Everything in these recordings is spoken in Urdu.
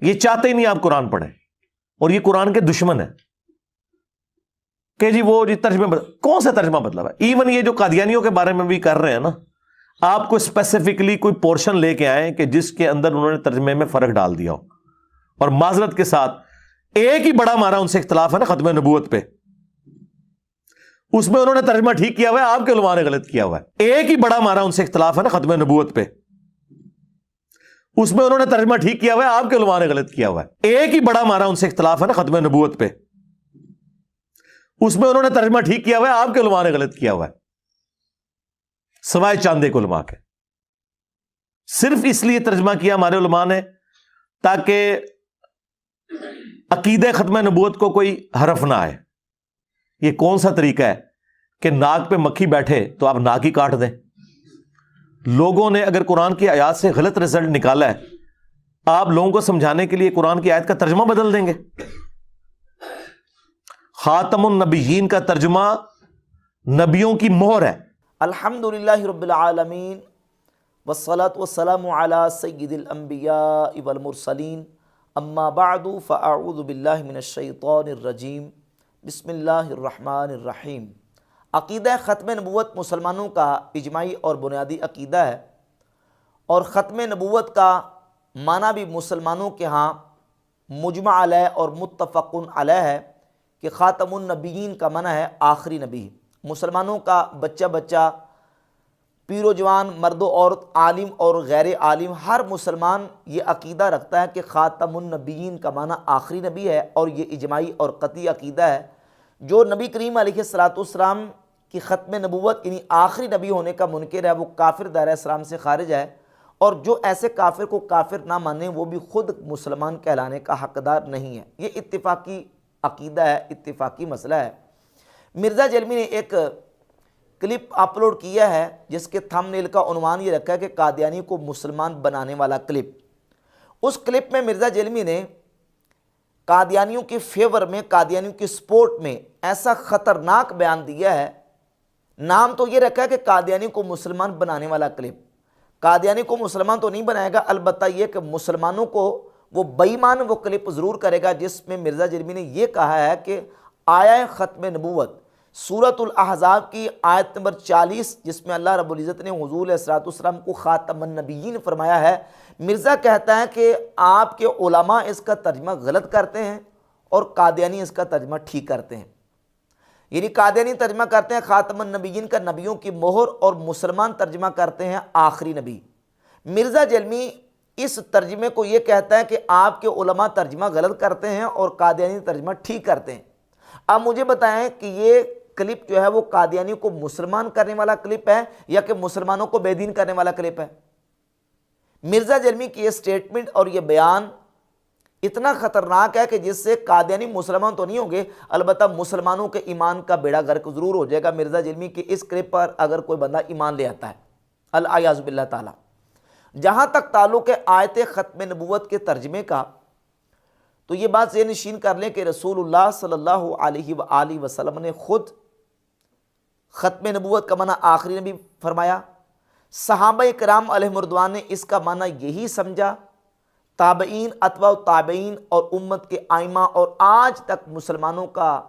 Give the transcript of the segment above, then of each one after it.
یہ چاہتے ہی نہیں آپ قرآن پڑھیں، اور یہ قرآن کے دشمن ہیں کہ جی وہ ترجمہ کون سا ترجمہ بدلا ہے؟ ایون یہ جو قادیانیوں کے بارے میں بھی کر رہے ہیں نا، آپ کو اسپیسیفکلی کوئی پورشن لے کے آئیں کہ جس کے اندر انہوں نے ترجمے میں فرق ڈال دیا ہو، اور معذرت کے ساتھ ایک ہی بڑا ہمارا ان سے اختلاف ہے نا ختم نبوت پہ، اس میں انہوں نے ترجمہ ٹھیک کیا ہوا ہے، آپ کے علماء نے غلط کیا ہوا ہے۔ ایک ہی بڑا ہمارا ان سے اختلاف ہے نا ختم نبوت پہ، اس میں انہوں نے ترجمہ ٹھیک کیا ہوا ہے، آپ کے علماء نے غلط کیا ہوا ہے۔ ایک ہی بڑا ہمارا ان سے اختلاف ہے نا ختم نبوت پہ، اس میں انہوں نے ترجمہ ٹھیک کیا ہوا ہے، آپ کے علماء نے غلط کیا ہوا ہے، سوائے چاند ایک علماء کے۔ صرف اس لیے ترجمہ کیا ہمارے علماء نے تاکہ عقیدہ ختم نبوت کو کوئی حرف نہ آئے۔ یہ کون سا طریقہ ہے کہ ناک پہ مکھی بیٹھے تو آپ ناک ہی کاٹ دیں؟ لوگوں نے اگر قرآن کی آیات سے غلط رزلٹ نکالا ہے، آپ لوگوں کو سمجھانے کے لیے قرآن کی آیت کا ترجمہ بدل دیں گے؟ خاتم النبیین کا ترجمہ نبیوں کی مہر ہے۔ الحمدللہ رب العالمین والصلاة والسلام علی سید الانبیاء والمرسلین، اما بعد فاعوذ باللہ من الشیطان الرجیم، بسم اللہ الرحمن الرحیم۔ عقیدہ ختم نبوت مسلمانوں کا اجماعی اور بنیادی عقیدہ ہے، اور ختم نبوت کا معنی بھی مسلمانوں کے ہاں مجمع علیہ اور متفق علیہ ہے کہ خاتم النبیین کا معنی ہے آخری نبی۔ مسلمانوں کا بچہ بچہ، پیر و جوان، مرد و عورت، عالم اور غیر عالم، ہر مسلمان یہ عقیدہ رکھتا ہے کہ خاتم النبیین کا معنی آخری نبی ہے، اور یہ اجماعی اور قطعی عقیدہ ہے۔ جو نبی کریم علیہ السلام کی ختم نبوت یعنی آخری نبی ہونے کا منکر ہے، وہ کافر دائرہ اسلام سے خارج ہے، اور جو ایسے کافر کو کافر نہ مانے وہ بھی خود مسلمان کہلانے کا حقدار نہیں ہے۔ یہ اتفاقی عقیدہ ہے، اتفاقی مسئلہ ہے۔ مرزا جلمی نے ایک کلپ اپلوڈ کیا ہے جس کے تھم نیل کا عنوان یہ رکھا ہے کہ قادیانی کو مسلمان بنانے والا کلپ۔ اس کلپ میں مرزا جلمی نے قادیانیوں کے فیور میں، قادیانیوں کی سپورٹ میں ایسا خطرناک بیان دیا ہے، نام تو یہ رکھا ہے کہ قادیانی کو مسلمان بنانے والا کلپ۔ قادیانی کو مسلمان تو نہیں بنائے گا، البتہ یہ کہ مسلمانوں کو وہ بے ایمان وہ کلپ ضرور کرے گا جس میں مرزا جلمی نے یہ کہا ہے کہ آیا ختم نبوت سورۃ الاحزاب کی آیت نمبر 40، جس میں اللہ رب العزت نے حضور علیہ السلام کو خاتم النبیین فرمایا ہے، مرزا کہتا ہے کہ آپ کے علماء اس کا ترجمہ غلط کرتے ہیں اور قادیانی اس کا ترجمہ ٹھیک کرتے ہیں۔ یعنی قادیانی ترجمہ کرتے ہیں خاتم النبیین کا نبیوں کی مہر، اور مسلمان ترجمہ کرتے ہیں آخری نبی۔ مرزا جلمی اس ترجمے کو یہ کہتا ہے کہ آپ کے علماء ترجمہ غلط کرتے ہیں اور قادیانی ترجمہ ٹھیک کرتے ہیں۔ اب مجھے بتائیں کہ یہ کلپ جو ہے وہ قادیانی کو مسلمان کرنے والا کلپ ہے یا کہ مسلمانوں کو بے دین کرنے والا کلپ ہے؟ مرزا جلمی کی یہ سٹیٹمنٹ اور یہ بیان اتنا خطرناک ہے کہ جس سے قادیانی مسلمان تو نہیں ہوں گے، البتہ مسلمانوں کے ایمان کا بیڑا غرق ضرور ہو جائے گا مرزا جلمی کی اس کلپ پر اگر کوئی بندہ ایمان لے آتا ہے، الیاذ باللہ تعالی۔ جہاں تک تعلق ہے آیت ختم نبوت کے ترجمے کا، تو یہ بات ذہن نشین کر لیں کہ رسول اللہ صلی اللہ علیہ وآلہ وسلم نے خود ختم نبوت کا معنی آخری نبی فرمایا، صحابہ کرام علیہم رضوان نے اس کا معنی یہی سمجھا، تابعین، اتباع تابعین اور امت کے ائمہ، اور آج تک مسلمانوں کا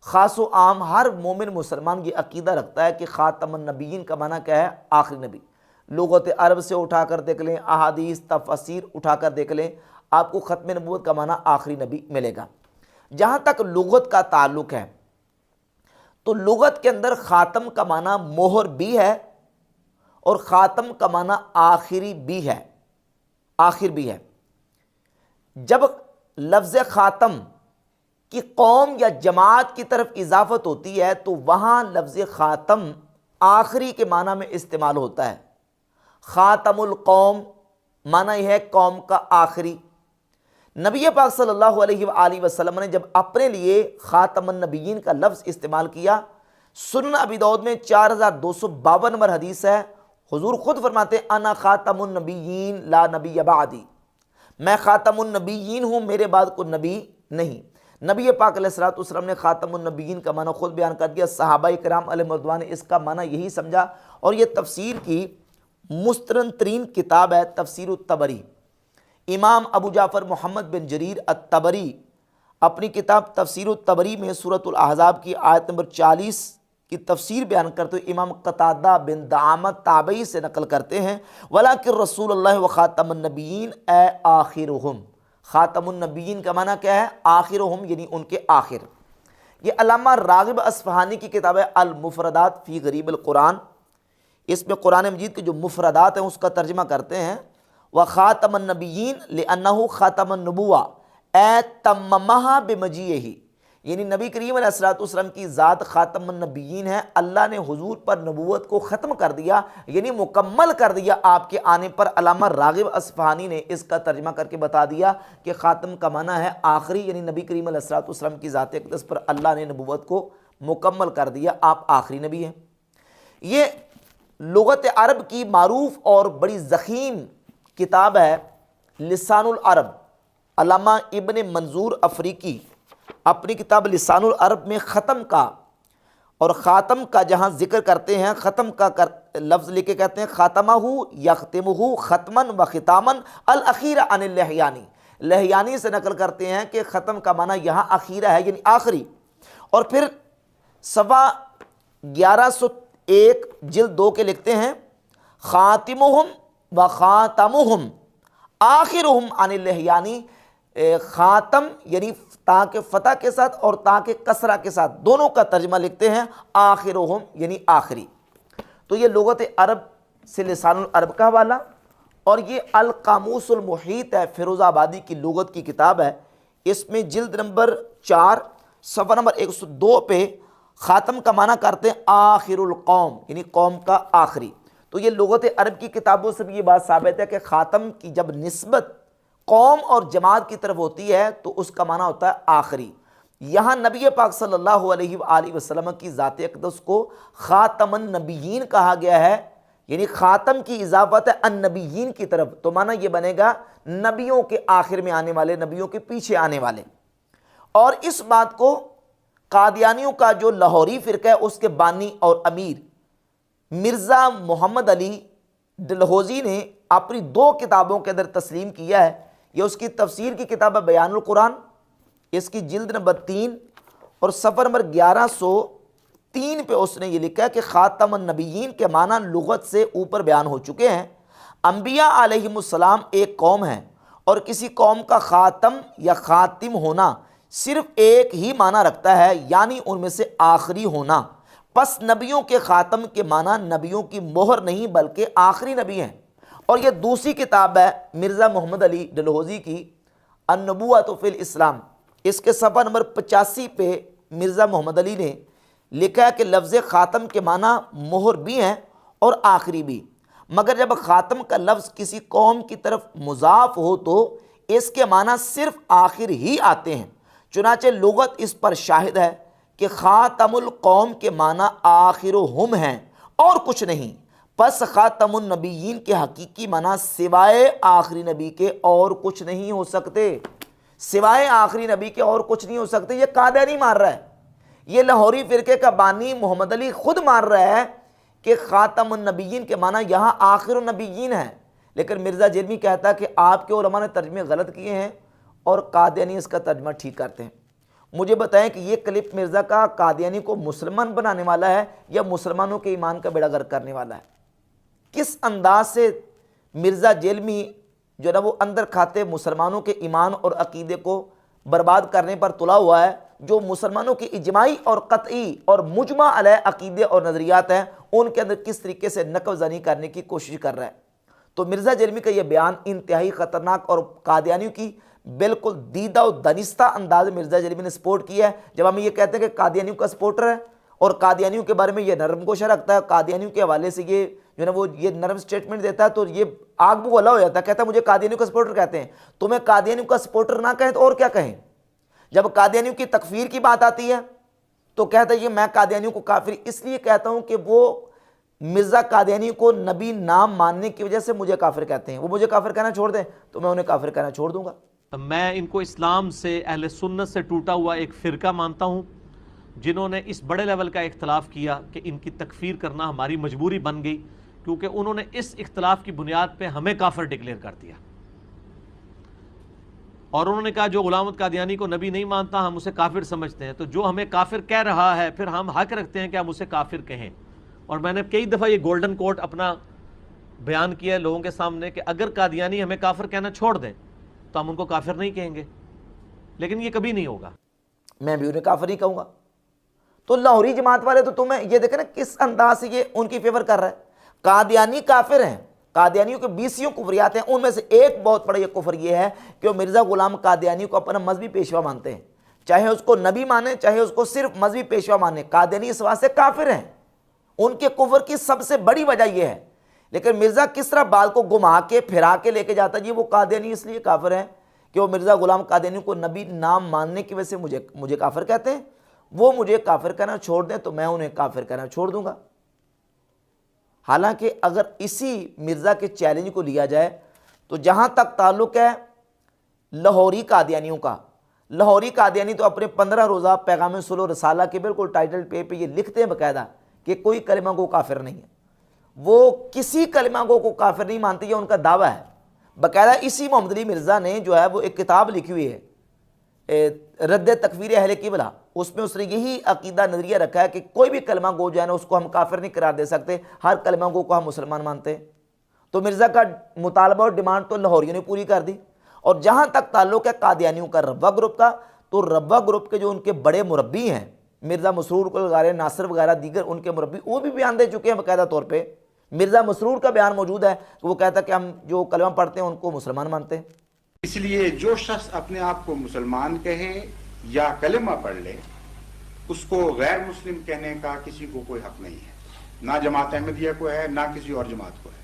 خاص و عام ہر مومن مسلمان یہ عقیدہ رکھتا ہے کہ خاتم النبیین کا معنی کیا ہے؟ آخری نبی۔ لغت عرب سے اٹھا کر دیکھ لیں، احادیث، تفاسیر اٹھا کر دیکھ لیں، آپ کو ختم نبوت کا معنی آخری نبی ملے گا۔ جہاں تک لغت کا تعلق ہے تو لغت کے اندر خاتم کا معنی مہر بھی ہے اور خاتم کا معنی آخری بھی ہے، آخر بھی ہے۔ جب لفظ خاتم کی قوم یا جماعت کی طرف اضافت ہوتی ہے تو وہاں لفظ خاتم آخری کے معنی میں استعمال ہوتا ہے۔ خاتم القوم معنی یہ ہے قوم کا آخری۔ نبی پاک صلی اللہ علیہ وآلہ وسلم نے جب اپنے لیے خاتم النبیین کا لفظ استعمال کیا، سنن ابی داؤد میں 4252 نمبر حدیث ہے، حضور خود فرماتے ہیں انا خاتم النبیین لا نبی بعدی، میں خاتم النبیین ہوں، میرے بعد کوئی نبی نہیں۔ نبی پاک علیہ السلام نے خاتم النبیین کا معنی خود بیان کر دیا، صحابہ کرام علیہم رضوان نے اس کا معنی یہی سمجھا، اور یہ تفسیر کی مستند ترین کتاب ہے تفسیر الطبری۔ امام ابو جعفر محمد بن جریر الطبری اپنی کتاب تفسیر الطبری میں سورۃ الاحزاب کی آیت نمبر 40 کی تفسیر بیان کرتے ہوئے امام قتادہ بن دعامت تابعی سے نقل کرتے ہیں وَلَٰكِن رسول اللہ و خاتم النبیین اے آخرہم. خاتم النبیین کا معنی کیا ہے؟ آخرہم یعنی ان کے آخر. یہ علامہ راغب اصفہانی کی کتاب ہے المفردات فی غریب القرآن. اس میں قرآن مجید کے جو مفردات ہیں اس کا ترجمہ کرتے ہیں وَخَاتَمَ النَّبِيِّينَ لِأَنَّهُ خَاتَمَ النُّبُوَّةِ اے تَمَّمَهَا بِمَجِيئِهِ. یعنی نبی کریم علیہ السلام کی ذات خاتم النبیین ہے. اللہ نے حضور پر نبوت کو ختم کر دیا یعنی مکمل کر دیا آپ کے آنے پر. علامہ راغب اصفہانی نے اس کا ترجمہ کر کے بتا دیا کہ خاتم کا معنی ہے آخری، یعنی نبی کریم علیہ السلام کی ذات اقدس پر اللہ نے نبوت کو مکمل کر دیا، آپ آخری نبی ہیں. یہ لغت عرب کی معروف اور بڑی ضخیم کتاب ہے لسان العرب. علامہ ابن منظور افریقی اپنی کتاب لسان العرب میں ختم کا اور خاتم کا جہاں ذکر کرتے ہیں، ختم کا لفظ لے کے کہتے ہیں خاتمہ یختمہ ختمن و ختامن الاخیر عن اللحیانی. لحیانی سے نقل کرتے ہیں کہ ختم کا معنی یہاں اخیرہ ہے یعنی آخری. اور پھر صفحہ 1101 جلد 2 کے لکھتے ہیں خاتمہم و خاتمہم آخرہم عن اللحیانی. خاتم یعنی تا کے فتح کے ساتھ اور تا کے کسرہ کے ساتھ دونوں کا ترجمہ لکھتے ہیں آخرہم یعنی آخری. تو یہ لغت عرب سے لسان العرب کا حوالہ. اور یہ القاموس المحیط ہے، فیروز آبادی کی لغت کی کتاب ہے. اس میں جلد نمبر 4 صفحہ نمبر 102 پہ خاتم کا معنی کرتے ہیں آخر القوم یعنی قوم کا آخری. تو یہ لغت عرب کی کتابوں سے بھی یہ بات ثابت ہے کہ خاتم کی جب نسبت قوم اور جماعت کی طرف ہوتی ہے تو اس کا معنی ہوتا ہے آخری. یہاں نبی پاک صلی اللہ علیہ وآلہ وسلم کی ذات اقدس کو خاتم النبیین کہا گیا ہے، یعنی خاتم کی اضافت ہے النبیین کی طرف، تو معنی یہ بنے گا نبیوں کے آخر میں آنے والے، نبیوں کے پیچھے آنے والے. اور اس بات کو قادیانیوں کا جو لاہوری فرقہ ہے اس کے بانی اور امیر مرزا محمد علی ڈلہوزی نے اپنی 2 کتابوں کے اندر تسلیم کیا ہے. یہ اس کی تفسیر کی کتاب ہے بیان القرآن، اس کی جلد نمبر 3 اور صفحہ نمبر 1103 پہ اس نے یہ لکھا ہے کہ خاتم النبیین کے معنی لغت سے اوپر بیان ہو چکے ہیں. انبیاء علیہم السلام ایک قوم ہے اور کسی قوم کا خاتم یا خاتم ہونا صرف ایک ہی معنی رکھتا ہے یعنی ان میں سے آخری ہونا. پس نبیوں کے خاتم کے معنی نبیوں کی مہر نہیں بلکہ آخری نبی ہیں. اور یہ دوسری کتاب ہے مرزا محمد علی ڈلہوزی کی النبوۃ فی الاسلام. اس کے صفحہ نمبر 85 پہ مرزا محمد علی نے لکھا ہے کہ لفظ خاتم کے معنی مہر بھی ہیں اور آخری بھی، مگر جب خاتم کا لفظ کسی قوم کی طرف مضاف ہو تو اس کے معنی صرف آخر ہی آتے ہیں. چنانچہ لغت اس پر شاہد ہے کہ خاتم القوم کے معنی آخرہم ہیں اور کچھ نہیں. پس خاتم النبیین کے حقیقی معنی سوائے آخری نبی کے اور کچھ نہیں ہو سکتے. سوائے آخری نبی کے اور کچھ نہیں ہو سکتے. یہ قادیانی مار رہا ہے، یہ لاہوری فرقے کا بانی محمد علی خود مار رہا ہے کہ خاتم النبیین کے معنی یہاں آخر النبیین ہے. لیکن مرزا جیلمی کہتا ہے کہ آپ کے علماء نے ترجمے غلط کیے ہیں اور قادیانی اس کا ترجمہ ٹھیک کرتے ہیں. مجھے بتائیں کہ یہ کلپ مرزا کا قادیانی کو مسلمان بنانے والا ہے یا مسلمانوں کے ایمان کا بیڑا غرق کرنے والا ہے؟ کس انداز سے مرزا جیلمی جو نا وہ اندر کھاتے مسلمانوں کے ایمان اور عقیدے کو برباد کرنے پر تلا ہوا ہے، جو مسلمانوں کی اجماعی اور قطعی اور مجمع علیہ عقیدے اور نظریات ہیں ان کے اندر کس طریقے سے نقب زنی کرنے کی کوشش کر رہا ہے. تو مرزا جیلمی کا یہ بیان انتہائی خطرناک اور قادیانیوں کی بالکل دیدہ و دانستہ انداز مرزا جیلمی نے سپورٹ کیا ہے. جب ہم یہ کہتے ہیں کہ قادیانیوں کا سپورٹر ہے اور قادیانیوں کے بارے میں یہ نرم گوشہ رکھتا ہے، قادیانیوں کے حوالے سے یہ جو نا وہ یہ نرم سٹیٹمنٹ دیتا ہے، تو یہ آگ بگولا ہو جاتا ہے. کہتا ہے مجھے قادیانیوں کا سپورٹر کہتے ہیں. تمہیں قادیانیوں کا سپورٹر نہ کہیں تو اور کیا کہیں؟ جب قادیانیوں کی تکفیر کی بات آتی ہے تو کہتا ہے یہ میں قادیانیوں کو کافر اس لیے کہتا ہوں کہ وہ مرزا قادیانی کو نبی نام ماننے کی وجہ سے مجھے کافر کہتے ہیں. وہ مجھے کافر کہنا چھوڑ دیں تو میں انہیں کافر کہنا چھوڑ دوں گا. میں ان کو اسلام سے، اہل سنت سے ٹوٹا ہوا ایک فرقہ مانتا ہوں جنہوں نے اس بڑے لیول کا اختلاف کیا کہ ان کی تکفیر کرنا ہماری مجبوری بن گئی، کیونکہ انہوں نے اس اختلاف کی بنیاد پہ ہمیں کافر ڈکلیئر کر دیا. اور انہوں نے کہا جو غلام احمد قادیانی کو نبی نہیں مانتا ہم اسے کافر سمجھتے ہیں، تو جو ہمیں کافر کہہ رہا ہے پھر ہم حق رکھتے ہیں کہ ہم اسے کافر کہیں۔ اور میں نے کئی دفعہ یہ گولڈن کوٹ اپنا بیان کیا ہے لوگوں کے سامنے کہ اگر قادیانی ہمیں کافر کہنا چھوڑ دیں تو ہم ان کو کافر نہیں کہیں گے، لیکن یہ کبھی نہیں ہوگا۔ میں بھی انہیں کافر ہی کہوں گا۔ تو لاہوری جماعت والے تو تمہیں یہ دیکھیں نا کس انداز سے یہ ان کی فیور کر رہا ہے۔ قادیانی کافر ہیں، قادیانیوں کے 20 کفریات ہیں، ان میں سے ایک بہت بڑا یہ کفر یہ ہے کہ وہ مرزا غلام قادیانی کو اپنا مذہبی پیشوا مانتے ہیں، چاہے اس کو نبی مانے چاہے اس کو صرف مذہبی پیشوا مانے، قادیانی اس واسطے کافر ہیں۔ ان کے کفر کی سب سے بڑی وجہ یہ ہے۔ لیکن مرزا کس طرح بات کو گھما کے پھرا کے لے کے جاتا ہے، جی وہ قادیانی اس لیے کافر ہیں کہ وہ مرزا غلام قادیانی کو نبی نام ماننے کی وجہ سے مجھے کافر کہتے ہیں، وہ مجھے کافر کہنا چھوڑ دیں تو میں انہیں کافر کہنا چھوڑ دوں گا۔ حالانکہ اگر اسی مرزا کے چیلنج کو لیا جائے تو جہاں تک تعلق ہے لاہوری قادیانیوں کا، لاہوری قادیانی تو اپنے 15 روزہ پیغام صلح و رسالہ کے بالکل ٹائٹل پہ یہ لکھتے ہیں باقاعدہ کہ کوئی کلمہ گو کافر نہیں ہے، وہ کسی کلمہ گو کو کافر نہیں مانتے، یہ ان کا دعویٰ ہے۔ باقاعدہ اسی محمد علی مرزا نے جو ہے وہ ایک کتاب لکھی ہوئی ہے رد تکفیر اہل قبلہ، اس میں اس نے یہی عقیدہ نظریہ رکھا ہے کہ کوئی بھی کلمہ گو جو ہے نا اس کو ہم کافر نہیں قرار دے سکتے، ہر کلمہ گو کو ہم مسلمان مانتے ہیں۔ تو مرزا کا مطالبہ اور ڈیمانڈ تو لاہوریوں نے پوری کر دی۔ اور جہاں تک تعلق ہے قادیانیوں کا ربوہ گروپ کا، تو ربوہ گروپ کے جو ان کے بڑے مربی ہیں مرزا مسرور وغیرہ، ناصر وغیرہ دیگر ان کے مربی، وہ بھی بیان دے چکے ہیں باقاعدہ طور پہ۔ مرزا مسرور کا بیان موجود ہے کہ وہ کہتا ہے کہ ہم جو کلمہ پڑھتے ہیں ان کو مسلمان مانتے ہیں۔ اس لیے جو شخص اپنے آپ کو مسلمان کہے یا کلمہ پڑھ لے، اس کو غیر مسلم کہنے کا کسی کو کوئی حق نہیں ہے، نہ جماعت احمدیہ کو ہے نہ کسی اور جماعت کو ہے۔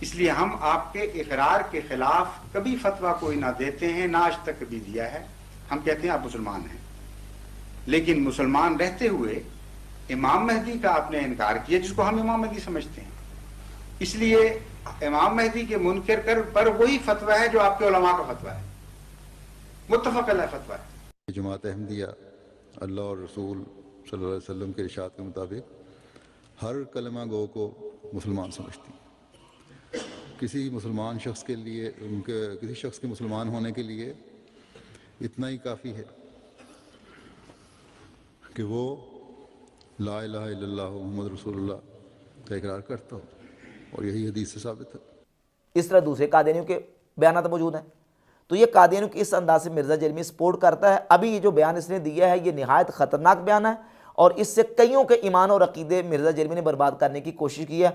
اس لیے ہم آپ کے اقرار کے خلاف کبھی فتویٰ کوئی نہ دیتے ہیں، نہ آج تک کبھی دیا ہے۔ ہم کہتے ہیں آپ مسلمان ہیں، لیکن مسلمان رہتے ہوئے امام مہدی کا آپ نے انکار کیا جس کو ہم امام مہدی سمجھتے ہیں، اس لیے امام مہدی کے منکر پر وہی فتویٰ ہے جو آپ کے علماء کا فتویٰ ہے، متفق علیہ فتویٰ ہے۔ جماعت احمدیہ اللہ اور رسول صلی اللہ علیہ وسلم کے ارشاد کے مطابق ہر کلمہ گو کو مسلمان سمجھتی ہے۔ کسی مسلمان شخص کے لیے کسی شخص کے مسلمان ہونے کے لیے اتنا ہی کافی ہے کہ وہ لا الہ الا اللہ محمد رسول اللہ کا اقرار کرتا ہو، اور یہی حدیث سے ثابت ہے۔ اس طرح دوسرے قادیانیوں کے بیانات موجود ہیں۔ تو یہ قادیانیوں کی اس انداز سے مرزا جیلمی سپورٹ کرتا ہے۔ ابھی یہ جو بیان اس نے دیا ہے یہ نہایت خطرناک بیان ہے، اور اس سے کئیوں کے ایمان اور عقیدے مرزا جیلمی نے برباد کرنے کی کوشش کی ہے۔